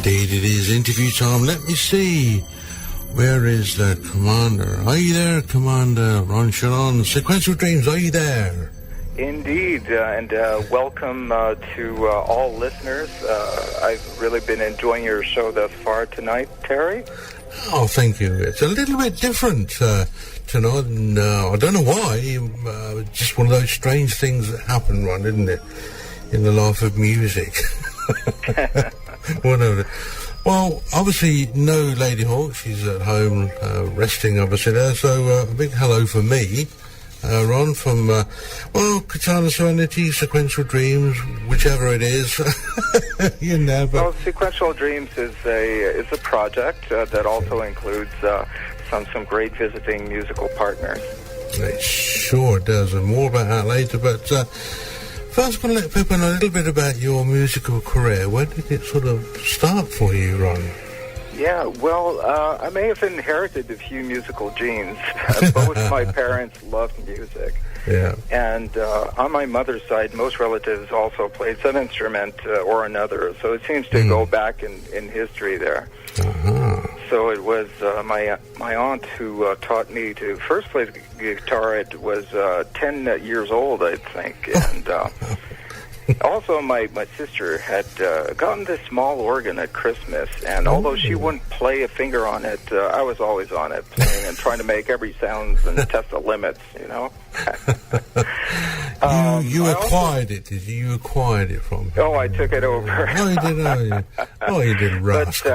Indeed it is. Interview time. Let me see. Where is the Commander? Are you there, Commander Ron Sharon? Sequential Dreams, are you there? Indeed, and welcome to all listeners. I've really been enjoying your show thus far tonight, Terry. Oh, thank you. It's a little bit different tonight, and I don't know why. Just one of those strange things that happen, Ron, isn't it, in the life of music? Whatever. Well, obviously, no Lady Hawke. She's at home resting, obviously, there. So a big hello for me, Ron, from, Kuutana Serenity, Sequential Dreams, whichever it is. You know, but... Well, Sequential Dreams is a project that also includes some great visiting musical partners. It sure does, and more about that later, but... First, I'm going to let people know a little bit about your musical career. Where did it sort of start for you, Ron? Yeah, well, I may have inherited a few musical genes. Both my parents loved music. Yeah. And on my mother's side, most relatives also played some instrument or another. So it seems to go back in history there. Uh-huh. So it was my aunt who taught me to first play the guitar. It was 10 years old, I think. And also my sister had gotten this small organ at Christmas. And although she wouldn't play a finger on it, I was always on it, playing and trying to make every sound and test the limits, you know. You acquired it, did you? You acquired it from him? Oh, I took it over. Oh, you did, you did, rascal.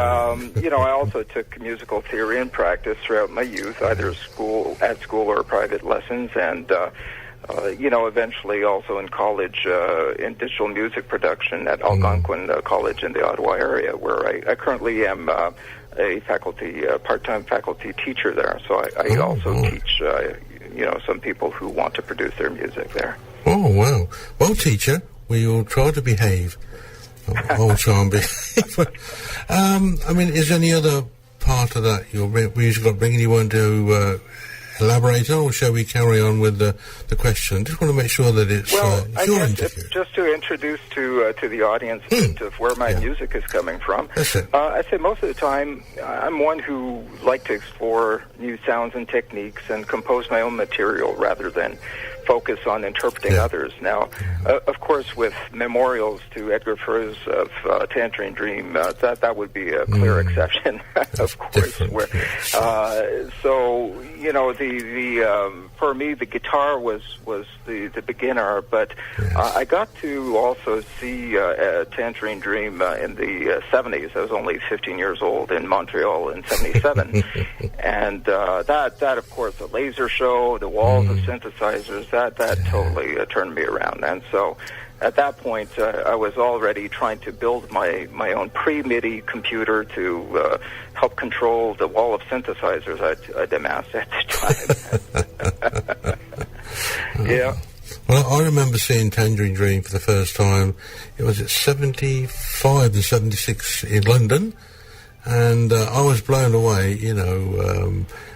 But, I also took musical theory and practice throughout my youth, either at school or private lessons, and, eventually also in college in digital music production at Algonquin College in the Ottawa area, where I currently am a part-time faculty teacher there. So I also teach some people who want to produce their music there. Oh, wow. Well, teacher, we will try to behave. I'll try and behave. Is there any other part of that your music upbringing you want to elaborate on, or shall we carry on with the question? Just want to make sure that it's your interview. Just to introduce to the audience of where my music is coming from. That's it. I say most of the time I'm one who like to explore new sounds and techniques and compose my own material rather than focus on interpreting others. Now, of course, with memorials to Edgar Furze of Tangerine Dream, that would be a clear exception, of course. Where, for me, the guitar was the beginner, but I got to also see Tangerine Dream in the 70s. I was only 15 years old in Montreal in 77. And that, of course, the laser show, the walls of synthesizers, that totally turned me around. And so at that point, I was already trying to build my own pre-MIDI computer to help control the wall of synthesizers I'd amassed at the time. Yeah. Well, I remember seeing Tangerine Dream for the first time. It was at 75 and 76 in London, and I was blown away.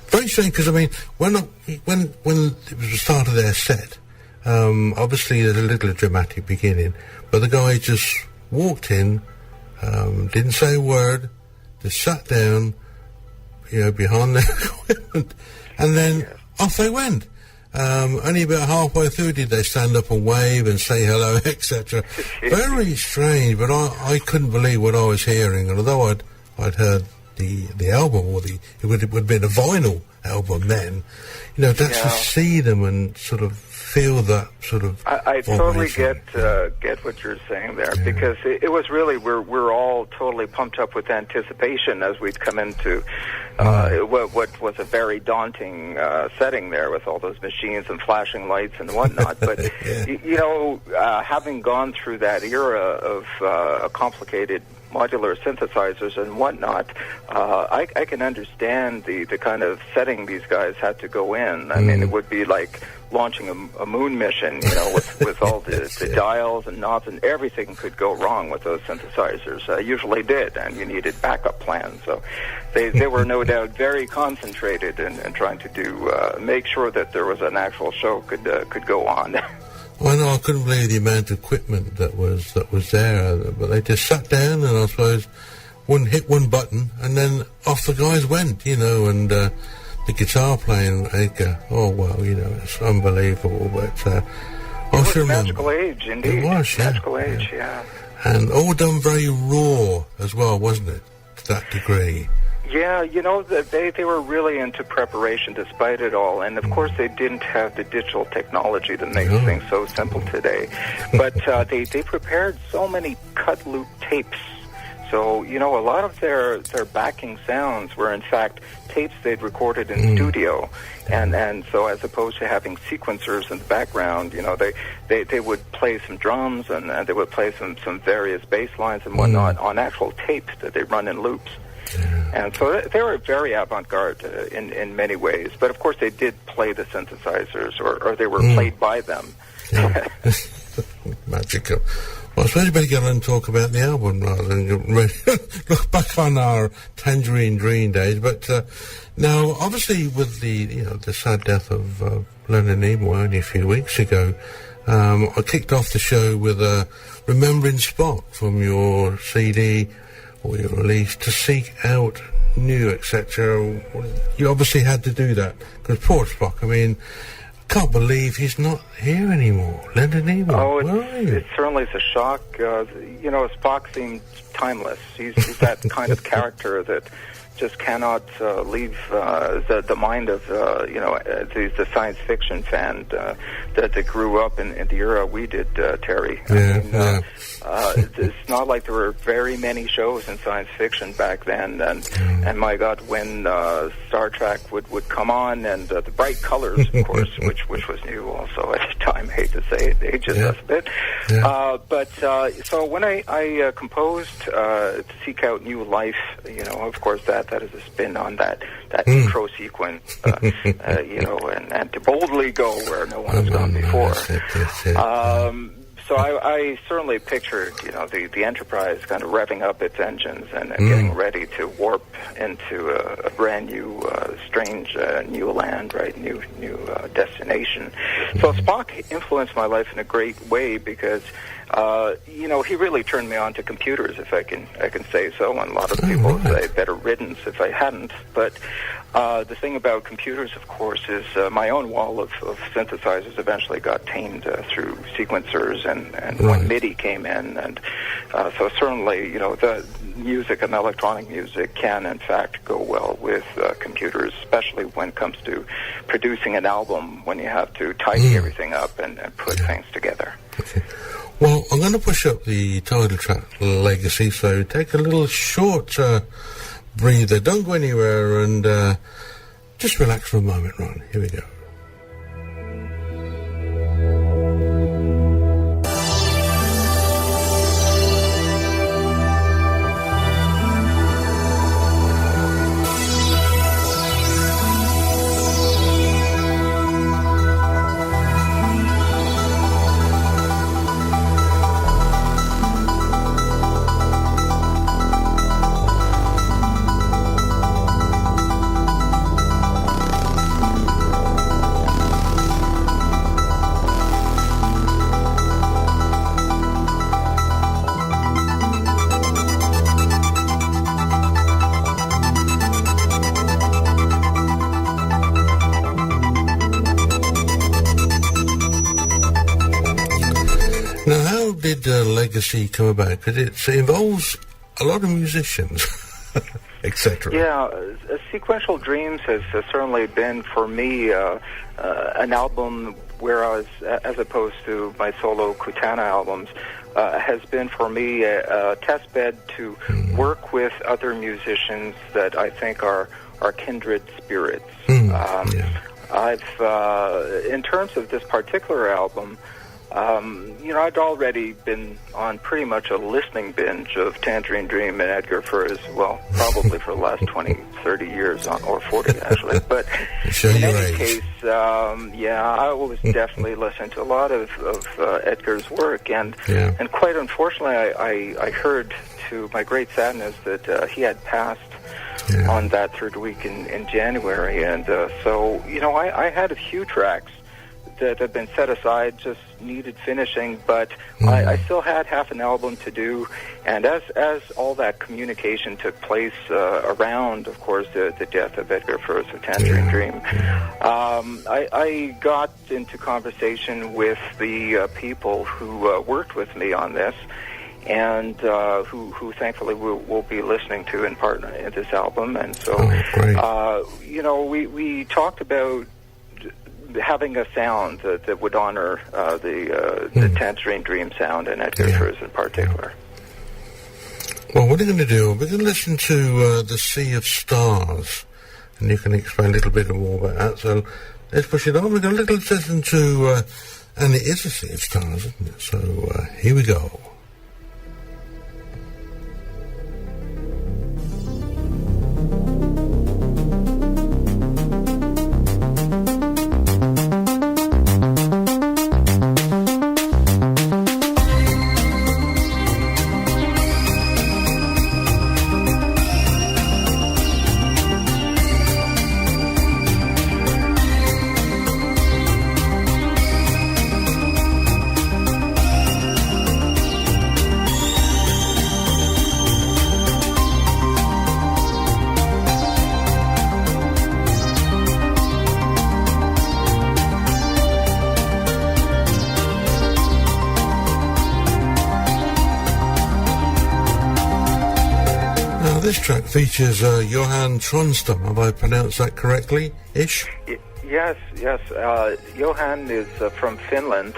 Very strange, because when it was the start of their set, obviously there's a little dramatic beginning, but the guy just walked in, didn't say a word, just sat down, behind their equipment, and then off they went. Only about halfway through did they stand up and wave and say hello, etc. Very strange, but I couldn't believe what I was hearing. And although I'd heard the album, or it would have been a vinyl album then, to actually see them and sort of feel that sort of... I totally get what you're saying there, because it was really, we're all totally pumped up with anticipation as we'd come into what was a very daunting setting there with all those machines and flashing lights and whatnot. But, having gone through that era of complicated modular synthesizers and whatnot, I can understand the kind of setting these guys had to go in. I mean, it would be like launching a moon mission, with all the dials and knobs, and everything could go wrong with those synthesizers. Usually did, and you needed backup plans. So they were no doubt very concentrated in trying to make sure that there was an actual show could go on. Well, no, I couldn't believe the amount of equipment that was there, but they just sat down and I suppose one button, and then off the guys went, you know, and the guitar playing, Edgar, oh, well, you know, it's unbelievable, but it was a magical age, indeed. It was, yeah. Magical age, yeah. And all done very raw as well, wasn't it, to that degree? Yeah, you know, they were really into preparation despite it all. And, of course, they didn't have the digital technology that makes things so simple today. But they prepared so many cut-loop tapes. So, you know, a lot of their backing sounds were, in fact, tapes they'd recorded in studio. And so as opposed to having sequencers in the background, you know, they would play some drums and they would play some various bass lines and whatnot on actual tapes that they run in loops. And so they were very avant-garde in many ways. But, of course, they did play the synthesizers, or they were played by them. Yeah. Magical. Well, I suppose you better get on and talk about the album rather than look back on our Tangerine Dream days. But now, obviously, with the sad death of Leonard Nimoy only a few weeks ago, I kicked off the show with Remembering Spock from your CD or your release, To Seek Out New, etc. You obviously had to do that because poor Spock. I mean, can't believe he's not here anymore. Leonard Nimoy. Oh, it certainly is a shock. You know, Spock seemed timeless. He's that kind of character that just cannot leave the mind of the science fiction fan that grew up in the era we did, Terry. It's not like there were very many shows in science fiction back then, and my God, when Star Trek would come on, and the bright colors, of course, which was new also at the time. I hate to say it ages us a bit. But so when I composed To Seek Out New Life, you know, of course that is a spin on that intro sequence, you know, and to boldly go where no one has gone before. So I certainly pictured, you know, the Enterprise kind of revving up its engines and getting ready to warp into a brand new, strange new land, right? New destination. So Spock influenced my life in a great way because, you know, he really turned me on to computers, if I can say so. And a lot of people say better riddance if I hadn't. But the thing about computers, of course, is my own wall of synthesizers eventually got tamed through sequencers and when MIDI came in. And so certainly, you know, the music and electronic music can, in fact, go well with computers, especially when it comes to producing an album, when you have to tidy everything up and put things together. Okay. Well, I'm going to push up the title track, Legacy, so take a little short breather. Don't go anywhere and just relax for a moment, Ron. Here we go. Legacy come about? Because it involves a lot of musicians, etc. Yeah, Sequential Dreams has certainly been for me an album where I was, as opposed to my solo Kuutana albums, has been for me a test bed to work with other musicians that I think are kindred spirits. I've, in terms of this particular album, you know, I'd already been on pretty much a listening binge of Tangerine Dream and Edgar for probably for the last 20, 30 years, or 40 actually. But in any case, I was definitely listening to a lot of Edgar's work, and quite unfortunately, I heard, to my great sadness, that he had passed on that third week in January, and so, you know, I had a few tracks that had been set aside just needed finishing, but I still had half an album to do. And as all that communication took place around, of course, the death of Edgar Furze of Tangerine Dream, I got into conversation with the people who worked with me on this, and who thankfully will be listening to in part in this album. And so, we talked about having a sound that would honor the Tangerine Dream sound and Edgar Furze in particular. Well, what are you going to do? We're going to listen to The Sea of Stars, and you can explain a little bit more about that. So let's push it on. We're going to listen to, and it is a sea of stars, isn't it? So here we go. This track features Johan Tronstam. Have I pronounced that correctly-ish? Yes. Johan is from Finland,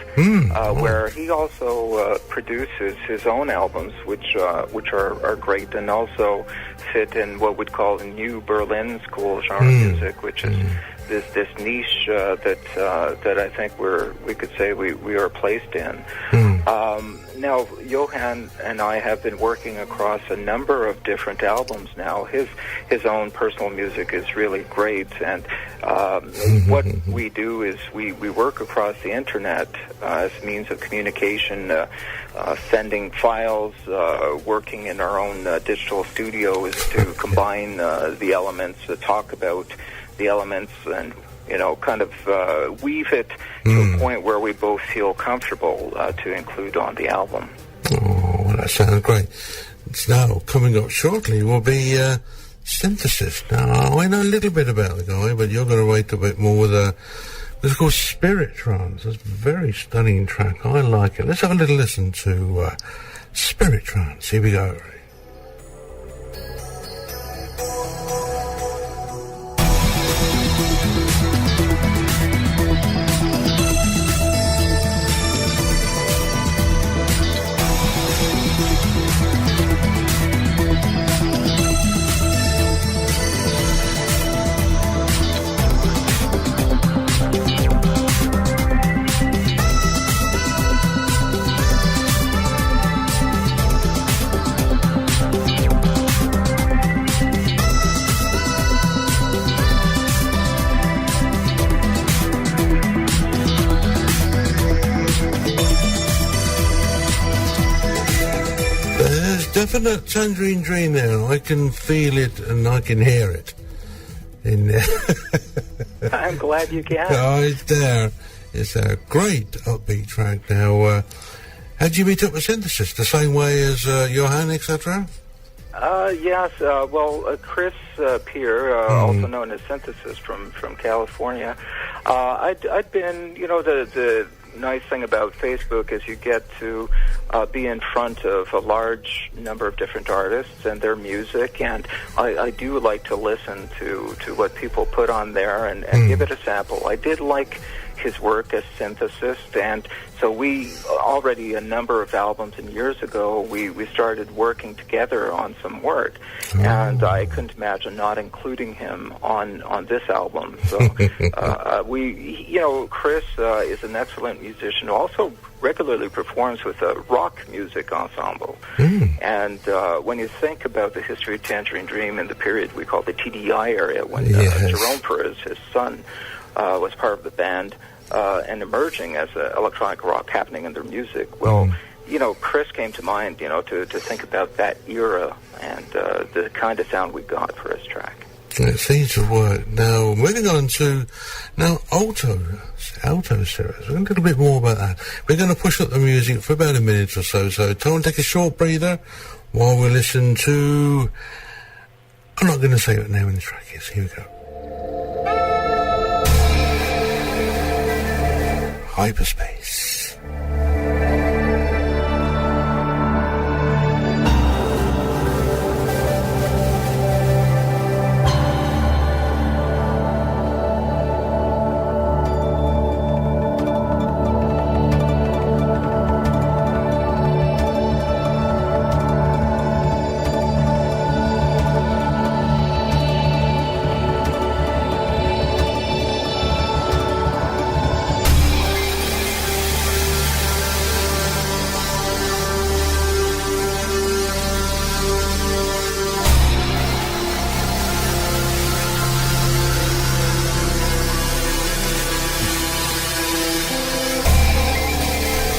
where he also produces his own albums, which are great and also fit in what we'd call the new Berlin school genre music, which is this niche that I think we could say we are placed in. Now, Johan and I have been working across a number of different albums now. His own personal music is really great, and what we do is we work across the internet as means of communication, sending files, working in our own digital studios to combine the elements, to talk about the elements, and kind of weave it to a point where we both feel comfortable to include on the album. Oh, well, that sounds great. It's now coming up shortly will be Synthesis. Now, I know a little bit about the guy, but you're going to wait a bit more with it's called Spirit Trance. It's a very stunning track. I like it. Let's have a little listen to Spirit Trance. Here we go. Definite Tangerine Dream there. I can feel it and I can hear it in there. I'm glad you can. Oh, it's there. It's a great upbeat track. Now, how did you meet up with Synthesis? The same way as Johan, etc.? Yes. Chris Peer, also known as Synthesis from California. I'd been, the nice thing about Facebook is you get to be in front of a large number of different artists and their music, and I do like to listen to what people put on there and give it a sample. I did like his work as synthesist, and so we already a number of albums and years ago we started working together on some work, and I couldn't imagine not including him on this album. So Chris is an excellent musician who also regularly performs with a rock music ensemble. And when you think about the history of Tangerine Dream in the period we call the TDI area, when Jerome Perez, his son, was part of the band and emerging as electronic rock happening in their music. Well, Chris came to mind, to think about that era and the kind of sound we got for his track. It seems to work. Now, moving on to alto series. A little bit more about that. We're going to push up the music for about a minute or so. So, time to take a short breather while we listen to... I'm not going to say what the name of the track is. Here we go. Hyperspace.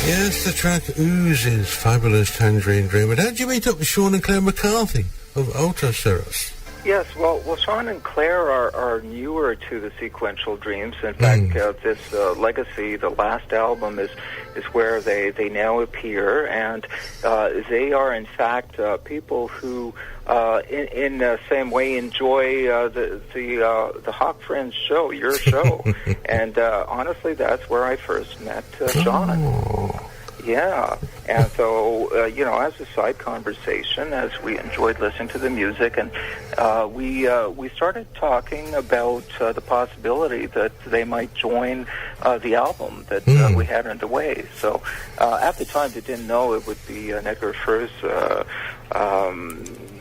Yes, the track oozes fabulous Tangerine Dream. But how did you meet up with Sean and Claire McCarthy of Alto Cirrus? Yes, well, Sean and Claire are newer to the Sequential Dreams. In fact, this Legacy, the last album, is where they now appear, and they are, in fact, people who, in the same way, enjoy the Hawke Friends show, your show. And honestly, that's where I first met Sean. Oh. Yeah, and so, as a side conversation, as we enjoyed listening to the music, and we started talking about the possibility that they might join the album that we had underway. So at the time, they didn't know it would be Edgar Furr's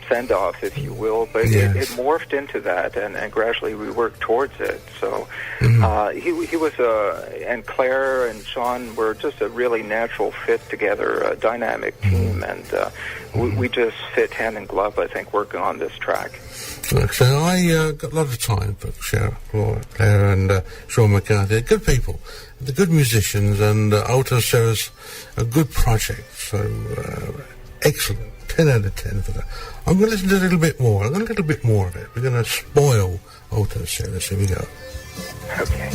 send-off, if you will, but yes. it morphed into that, and gradually we worked towards it. So he was, and Claire and Sean were just a really natural fit together, a dynamic team, and we just fit hand in glove, I think, working on this track. Look, so I got a lot of time for Claire and Sean McCarthy. They're good people, they're good musicians, and Alto Cirrus, a good project. So excellent. 10 out of 10 for that. I'm going to listen to a little bit more. I'm going to a little bit more of it. We're going to spoil Alto Cirrus. Here we go. Okay.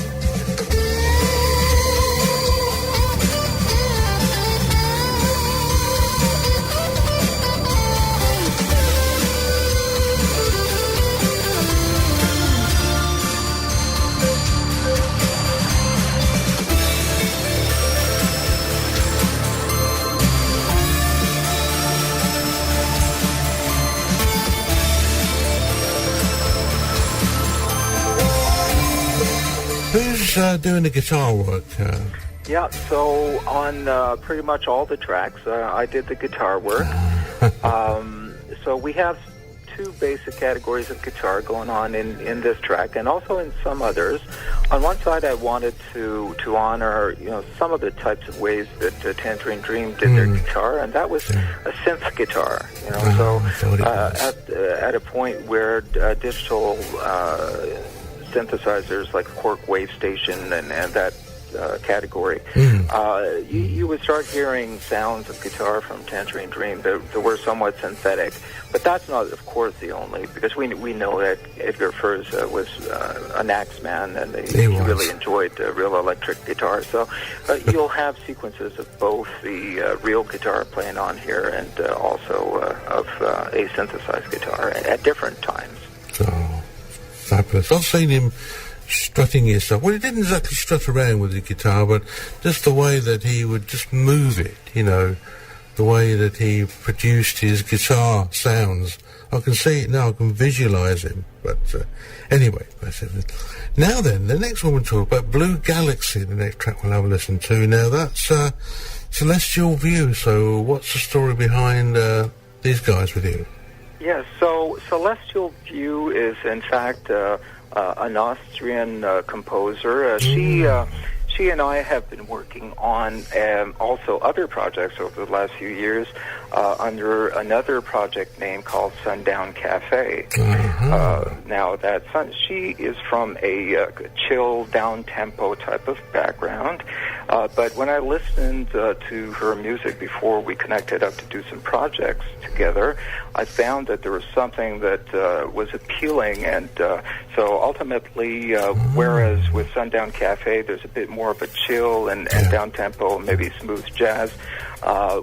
Who's doing the guitar work? Yeah, so on pretty much all the tracks, I did the guitar work. So we have two basic categories of guitar going on in this track, and also in some others. On one side, I wanted to honor, some of the types of ways that Tangerine Dream did their guitar, and that was a synth guitar. At a point where digital synthesizers like Korg Wave Station and that category, you would start hearing sounds of guitar from Tangerine Dream that were somewhat synthetic. But that's not, of course, the only, because we know that Edgar Furr's was an axe man, and he really enjoyed real electric guitar. So you'll have sequences of both the real guitar playing on here and also of a synthesized guitar at different times. So fabulous. I've seen him strutting his stuff. Well, he didn't exactly strut around with the guitar, but just the way that he would just move it, the way that he produced his guitar sounds. I can see it now, I can visualize him. But anyway, that's it. Now then, the next one we'll talk about, Blue Galaxy, the next track we'll have a listen to. Now that's Celestial View. So what's the story behind these guys with you? Yes, so Celestial View is in fact an Austrian composer. She and I have been working on also other projects over the last few years under another project name called Sundown Cafe. Now, she is from a chill, down-tempo type of background. But when I listened to her music before we connected up to do some projects together, I found that there was something that was appealing, and so ultimately, whereas with Sundown Cafe, there's a bit more of a chill and down-tempo, maybe smooth jazz,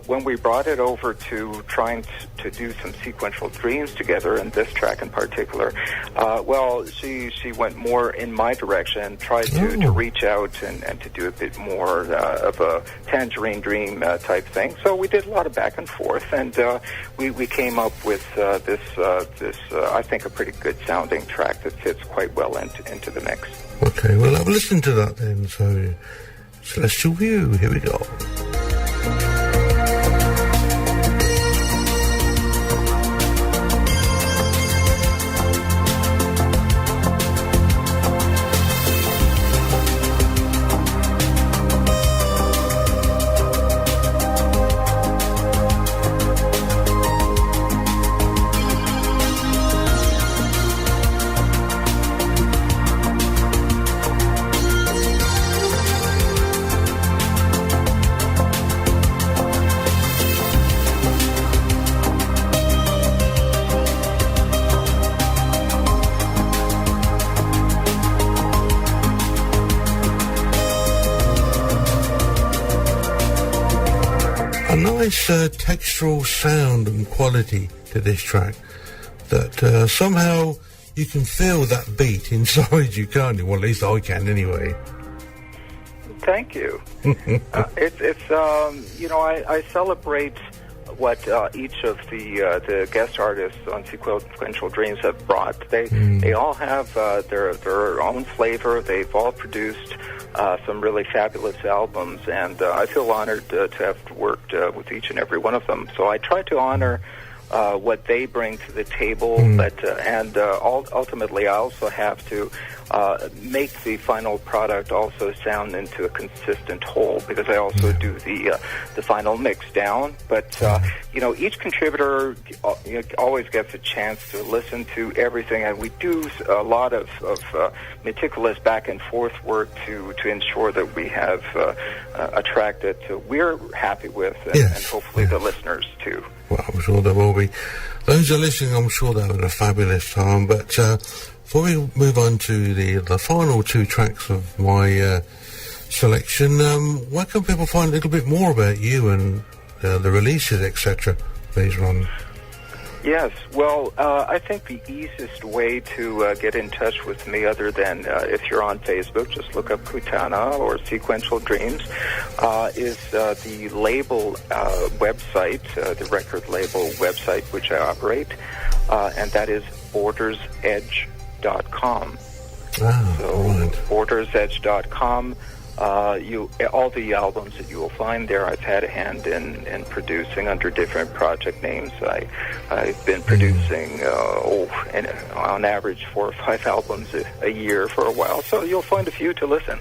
when we brought it over to trying to do some Sequential Dreams together, and this track in particular, well, she went more in my direction, tried to reach out and to do a bit more of a Tangerine Dream type thing. So we did a lot of back and forth, and we came up with this I think a pretty good sounding track that fits quite well into the mix. Okay, well, I've listened to that then. So Celestial View, here we go. Nice textural sound and quality to this track that somehow you can feel that beat inside you, can't you? Well, at least I can anyway. Thank you. It's you know, I celebrate what each of the guest artists on Sequential Dreams have brought. They all have their own flavor. They've all produced some really fabulous albums, and I feel honored to have worked with each and every one of them. So I try to honor what they bring to the table, but ultimately I also have to make the final product also sound into a consistent whole, because I also do the final mix down. But you know, each contributor always gets a chance to listen to everything, and we do a lot of meticulous back and forth work to ensure that we have a track that we're happy with, and hopefully the listeners too. Well, I'm sure there will be. Those who are listening, I'm sure they're having a fabulous time. But before we move on to the final two tracks of my selection, where can people find a little bit more about you and the releases, etc., please, Ron? Yes, well, I think the easiest way to get in touch with me, other than if you're on Facebook, just look up Kuutana or Sequential Dreams, is the label website, the record label website which I operate, and that is bordersedge.com. Right. bordersedge.com. All the albums that you will find there, I've had a hand in producing under different project names. I've been producing on average 4 or 5 albums a year for a while, so you'll find a few to listen.